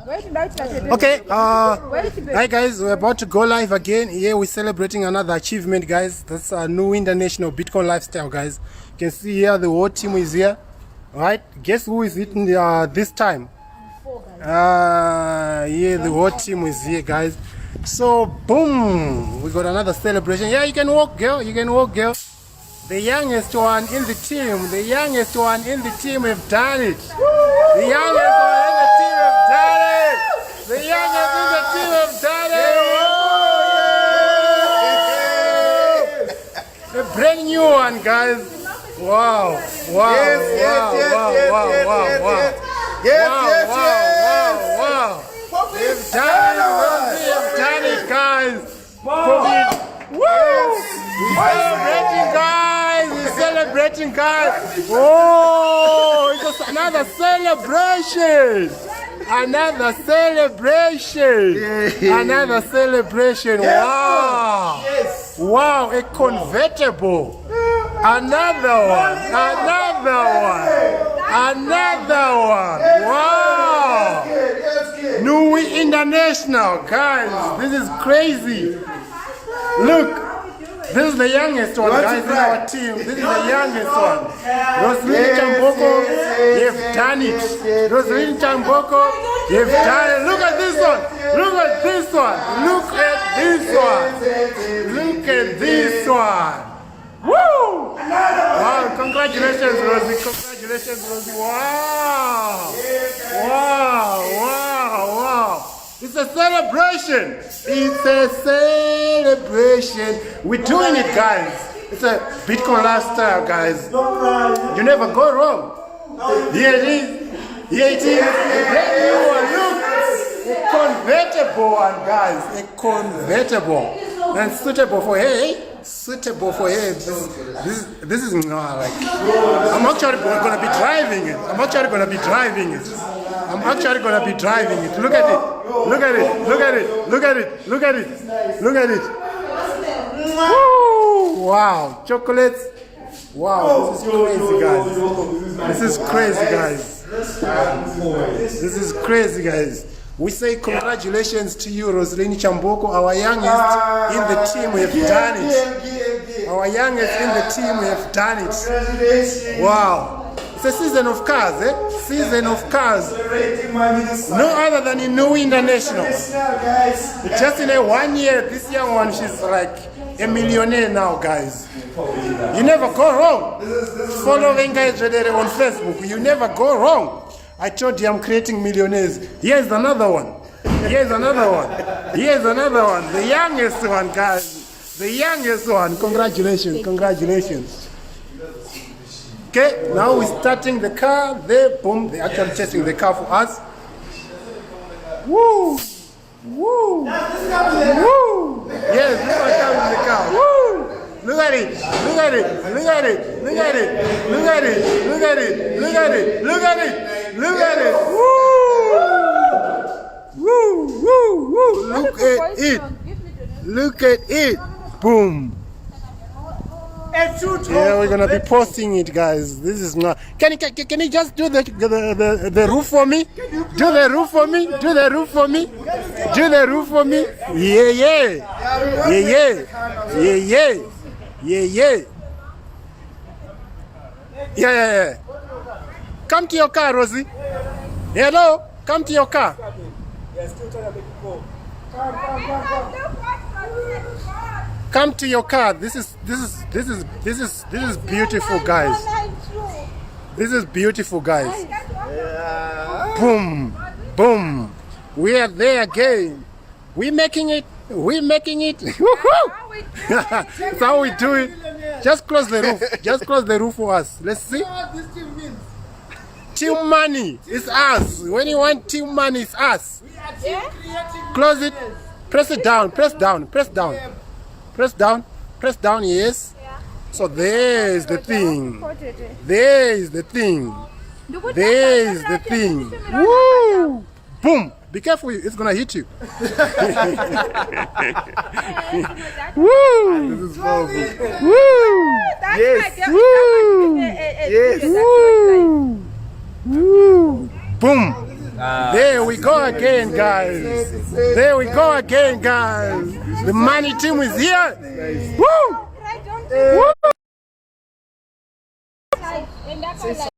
Okay, hi guys, we're about to go live again. Here we're celebrating another achievement, guys. That's a new international Bitcoin lifestyle, guys. You can see here the whole team is here. Alright, guess who is hitting this time? Yeah, the whole team is here, guys. So, boom, we got another celebration. Yeah, you can walk, girl. You can walk, girl. The youngest one in the team. The youngest one in the team have done it. The youngest one in the team have done it. The youngest in the team have done it. A brand new one, guys. Wow. Wow. They've done it, guys. Woo! We're celebrating, guys. Oh, it's another celebration. Another celebration. Wow. Wow, a convertible. Another one. Wow. New International, guys. This is crazy. Look. This is the youngest one, guys, in our team. This is the youngest one. Roslyn Chamboko, you've done it. Roslyn Chamboko, you've done it. Look at this one. Look at this one. Woo! Wow, congratulations, Rosie. Wow. It's a celebration. We're doing it, guys. It's a Bitcoin lifestyle, guys. You never go wrong. Here it is. A brand new one. Look. A convertible one, guys. A convertible. And suitable for hey. This is not like. I'm actually gonna be driving it. Look at it. Woo! Wow, chocolates. Wow, this is crazy, guys. We say congratulations to you, Roslyn Chamboko, our youngest in the team. We have done it. Wow. It's a season of cars, No other than in New International. Just in 1 year, this young one, she's like a millionaire now, guys. You never go wrong. Following guys on Facebook, you never go wrong. I told you I'm creating millionaires. Here's another one. The youngest one, guys. The youngest one. Congratulations. Okay, now we're starting the car. They're actually testing the car for us. Woo! Yes, this one comes in the car. Woo! Look at it. Woo! Look at it. Boom. Yeah, we're gonna be posting it, guys. This is not. Can you just do the roof for me? Do the roof for me. Yeah. Come to your car, Rosie. Hello. Come to your car. Come to your car. This is beautiful, guys. Boom. We are there again. We're making it. That's how we do it. Just close the roof for us. Let's see. Team money is us. When you want team money, it's us. Close it. Press it down. Press down. Yes. So there's the thing. Woo! Boom! Be careful, it's gonna hit you. Woo! This is powerful. Woo! Yes. Woo! Yes. Woo! Woo! Boom! There we go again, guys. There we go again, guys. The money team is here. Woo! Woo!